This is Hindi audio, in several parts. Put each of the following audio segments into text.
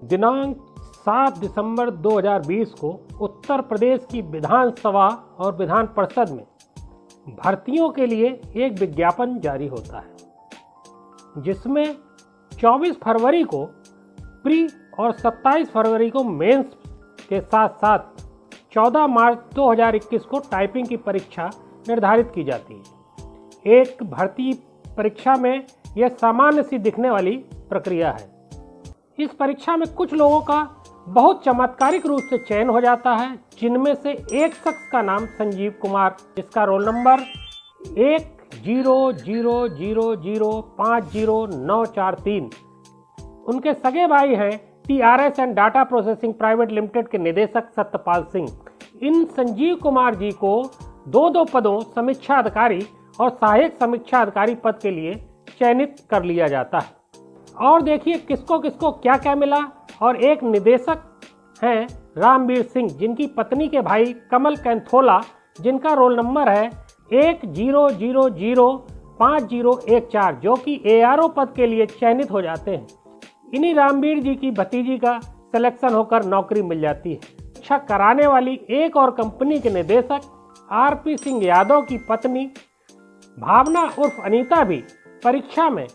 दिनांक 7 दिसंबर 2020 को उत्तर प्रदेश की विधानसभा और विधान परिषद में भर्तियों के लिए एक विज्ञापन जारी होता है, जिसमें 24 फरवरी को प्री और 27 फरवरी को मेंस के साथ साथ 14 मार्च 2021 को टाइपिंग की परीक्षा निर्धारित की जाती है। एक भर्ती परीक्षा में यह सामान्य सी दिखने वाली प्रक्रिया है। इस परीक्षा में कुछ लोगों का बहुत चमत्कारिक रूप से चयन हो जाता है, जिनमें से एक शख्स का नाम संजीव कुमार, जिसका रोल नंबर 1000500943। उनके सगे भाई हैं TRS and data processing private limited के निदेशक सत्यपाल सिंह। इन संजीव कुमार जी को दो पदों समीक्षा अधिकारी और सहायक समीक्षा अधिकारी पद के लिए चयनित कर लिया जाता है। और देखिए किसको किसको क्या क्या मिला। और एक निदेशक हैं रामवीर सिंह, जिनकी पत्नी के भाई कमल कैंथोला, जिनका रोल नंबर है 10005014, जो कि ARO पद के लिए चयनित हो जाते हैं। इन्हीं रामवीर जी की भतीजी का सिलेक्शन होकर नौकरी मिल जाती है। अच्छा कराने वाली एक और कंपनी के निदेशक RP सिंह यादव की पत्नी भावना उर्फ अनीता भी परीक्षा में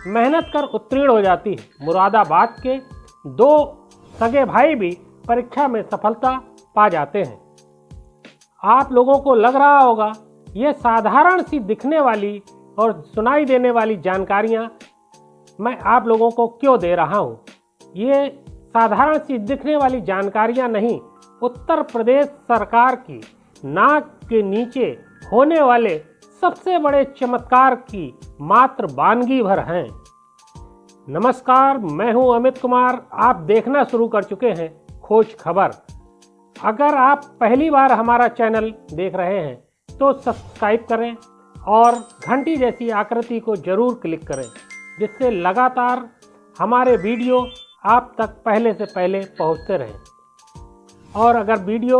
मेहनत कर उत्तीर्ण हो जाती है। मुरादाबाद के 2 सगे भाई भी परीक्षा में सफलता पा जाते हैं। आप लोगों को लग रहा होगा ये साधारण सी दिखने वाली और सुनाई देने वाली जानकारियां मैं आप लोगों को क्यों दे रहा हूं। ये साधारण सी दिखने वाली जानकारियां नहीं, उत्तर प्रदेश सरकार की नाक के नीचे होने वाले सबसे बड़े चमत्कार की मात्र वानगी भर हैं। नमस्कार, मैं हूं अमित कुमार। आप देखना शुरू कर चुके हैं खोज खबर। अगर आप पहली बार हमारा चैनल देख रहे हैं तो सब्सक्राइब करें और घंटी जैसी आकृति को जरूर क्लिक करें, जिससे लगातार हमारे वीडियो आप तक पहले से पहले पहुंचते रहें। और अगर वीडियो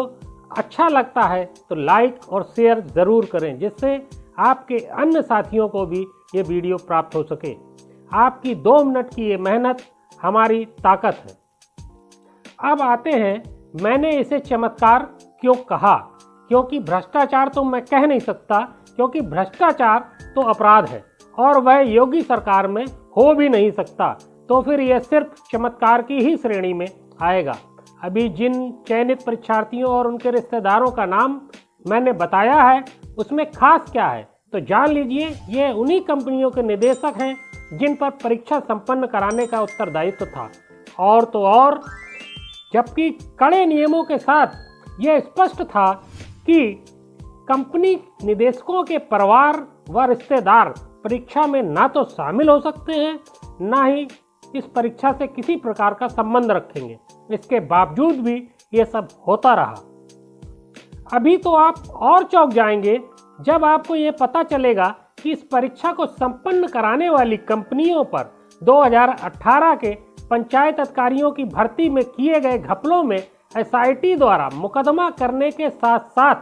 अच्छा लगता है तो लाइक और शेयर ज़रूर करें, जिससे आपके अन्य साथियों को भी ये वीडियो प्राप्त हो सके। आपकी 2 मिनट की ये मेहनत हमारी ताकत है। अब आते हैं, मैंने इसे चमत्कार क्यों कहा, क्योंकि भ्रष्टाचार तो मैं कह नहीं सकता, क्योंकि भ्रष्टाचार तो अपराध है और वह योगी सरकार में हो भी नहीं सकता, तो फिर यह सिर्फ चमत्कार की ही श्रेणी में आएगा। अभी जिन चयनित परीक्षार्थियों और उनके रिश्तेदारों का नाम मैंने बताया है, उसमें खास क्या है तो जान लीजिए। ये उन्हीं कंपनियों के निदेशक हैं जिन पर परीक्षा संपन्न कराने का उत्तरदायित्व था। और तो और, जबकि कड़े नियमों के साथ यह स्पष्ट था कि कंपनी निदेशकों के परिवार व रिश्तेदार परीक्षा में ना तो शामिल हो सकते हैं, ना ही इस परीक्षा से किसी प्रकार का संबंध रखेंगे। इसके बावजूद भी ये सब होता रहा। अभी तो आप और चौंक जाएंगे जब आपको ये पता चलेगा कि इस परीक्षा को संपन्न कराने वाली कंपनियों पर 2018 के पंचायत अधिकारियों की भर्ती में किए गए घपलों में SIT द्वारा मुकदमा करने के साथ साथ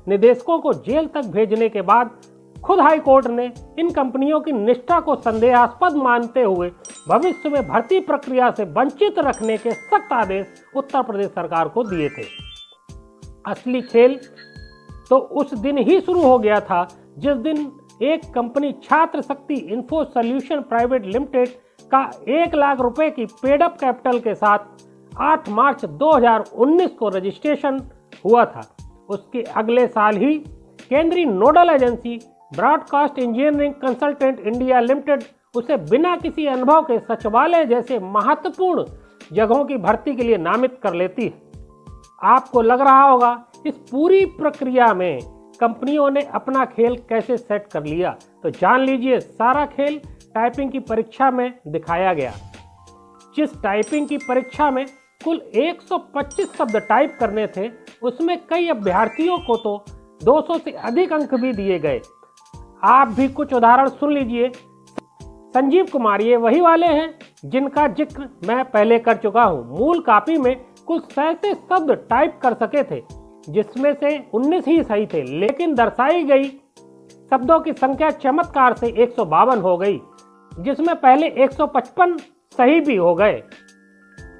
निदेशकों को जेल तक भेजने के बाद खुद हाई कोर्ट ने इन कंपनियों की निष्ठा को संदेहास्पद मानते हुए भविष्य में भर्ती प्रक्रिया से वंचित रखने के सख्त आदेश उत्तर प्रदेश सरकार को दिए थे। असली खेल तो उस दिन ही शुरू हो गया था जिस दिन एक कंपनी छात्र शक्ति इन्फो सॉल्यूशन प्राइवेट लिमिटेड का 1 लाख रुपए की पेड अप कैपिटल के साथ 8 मार्च 2019 को रजिस्ट्रेशन हुआ था। उसके अगले साल ही केंद्रीय nodal agency broadcast engineering consultant India limited उसे बिना किसी अनुभव के सचिवालय जैसे महत्वपूर्ण जगहों की भर्ती के लिए नामित कर लेती है। आपको लग रहा होगा इस पूरी प्रक्रिया में कंपनियों ने अपना खेल कैसे सेट कर लिया, तो जान लीजिए सारा खेल टाइपिंग की परीक्षा में दिखाया गया। जिस टाइपिंग की परीक्षा में कुल 125 शब्द टाइप करने थे, उसमें कई अभ्यर्थियों को तो 200 से अधिक अंक भी दिए गए। आप भी कुछ उदाहरण सुन लीजिए। संजीव कुमार ये वही वाले हैं जिनका जिक्र मैं पहले कर चुका हूँ। मूल कॉपी में कुल 37 शब्द टाइप कर सके थे, जिसमें से 19 ही सही थे, लेकिन दर्शाई गई शब्दों की संख्या चमत्कार से 152 हो गई, जिसमें पहले 155 सही भी हो गए।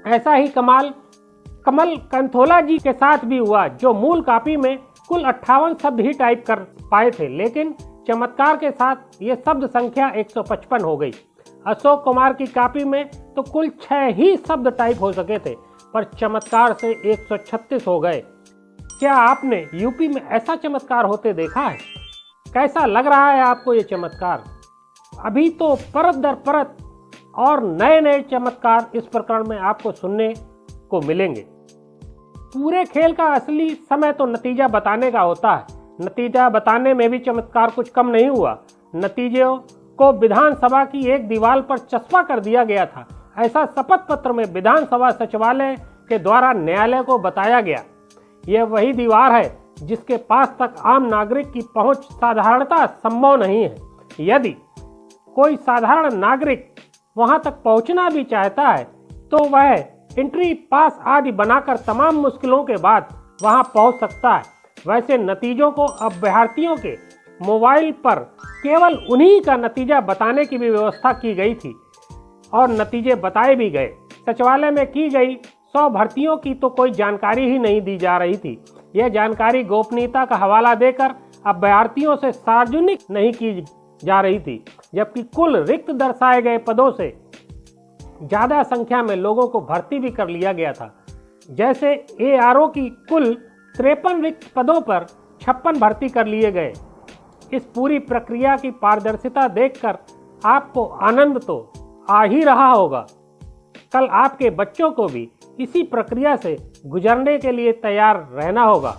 ऐसा ही कमाल कमल कंथोला जी के साथ भी हुआ, जो मूल कॉपी में कुल 58 शब्द ही टाइप कर पाए थे, लेकिन चमत्कार के साथ ये शब्द संख्या 155 हो गई। अशोक कुमार की कॉपी में तो कुल 6 ही शब्द टाइप हो सके थे, पर चमत्कार से 136 हो गए। क्या आपने यूपी में ऐसा चमत्कार होते देखा है? कैसा लग रहा है आपको ये चमत्कार? अभी तो परत दर परत और नए नए चमत्कार इस प्रकरण में आपको सुनने को मिलेंगे। पूरे खेल का असली समय तो नतीजा बताने का होता है। नतीजा बताने में भी चमत्कार कुछ कम नहीं हुआ। नतीजे को विधानसभा की एक दीवार पर चस्पा कर दिया गया था। ऐसा शपथ पत्र में विधानसभा सचिवालय के द्वारा न्यायालय को बताया गया। यह वही दीवार है जिसके पास तक आम नागरिक की पहुंच साधारणतः संभव नहीं है। यदि कोई साधारण नागरिक वहां तक पहुंचना भी चाहता है तो वह एंट्री पास आदि बनाकर तमाम मुश्किलों के बाद वहां पहुंच सकता है। वैसे नतीजों को अभ्यर्थियों के मोबाइल पर केवल उन्हीं का नतीजा बताने की भी व्यवस्था की गई थी और नतीजे बताए भी गए। सचिवालय में की गई 100 भर्तियों की तो कोई जानकारी ही नहीं दी जा रही थी। यह जानकारी गोपनीयता का हवाला देकर अभ्यर्थियों से सार्वजनिक नहीं की जा रही थी, जबकि कुल रिक्त दर्शाए गए पदों से ज़्यादा संख्या में लोगों को भर्ती भी कर लिया गया था। जैसे ARO की कुल 53 रिक्त पदों पर 56 भर्ती कर लिए गए। इस पूरी प्रक्रिया की पारदर्शिता देखकर आपको आनंद तो आ ही रहा होगा। कल आपके बच्चों को भी इसी प्रक्रिया से गुजरने के लिए तैयार रहना होगा।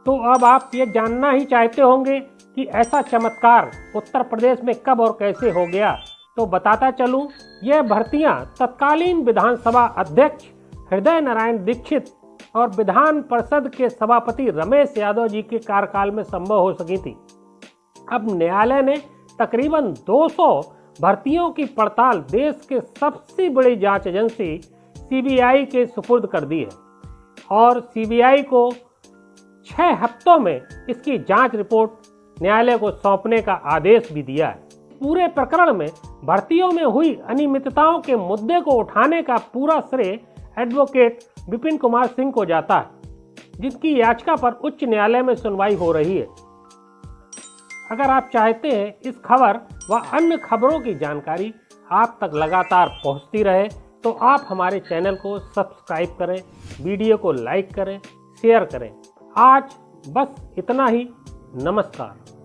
तो अब आप ये जानना ही चाहते होंगे कि ऐसा चमत्कार उत्तर प्रदेश में कब और कैसे हो गया। तो बताता चलूं, यह भर्तियां तत्कालीन विधानसभा अध्यक्ष हृदय नारायण दीक्षित और विधान परिषद के सभापति रमेश यादव जी के कार्यकाल में संभव हो सकी थी। अब न्यायालय ने तकरीबन 200 भर्तियों की पड़ताल देश के सबसे बड़ी जांच एजेंसी CBI के सुपुर्द कर दी है और CBI को 6 हफ्तों में इसकी जांच रिपोर्ट न्यायालय को सौंपने का आदेश भी दिया है। पूरे प्रकरण में भर्तियों में हुई अनियमितताओं के मुद्दे को उठाने का पूरा श्रेय एडवोकेट विपिन कुमार सिंह को जाता है, जिनकी याचिका पर उच्च न्यायालय में सुनवाई हो रही है। अगर आप चाहते हैं इस खबर व अन्य खबरों की जानकारी आप तक लगातार पहुंचती रहे, तो आप हमारे चैनल को सब्सक्राइब करें, वीडियो को लाइक करें, शेयर करें। आज बस इतना ही। नमस्कार।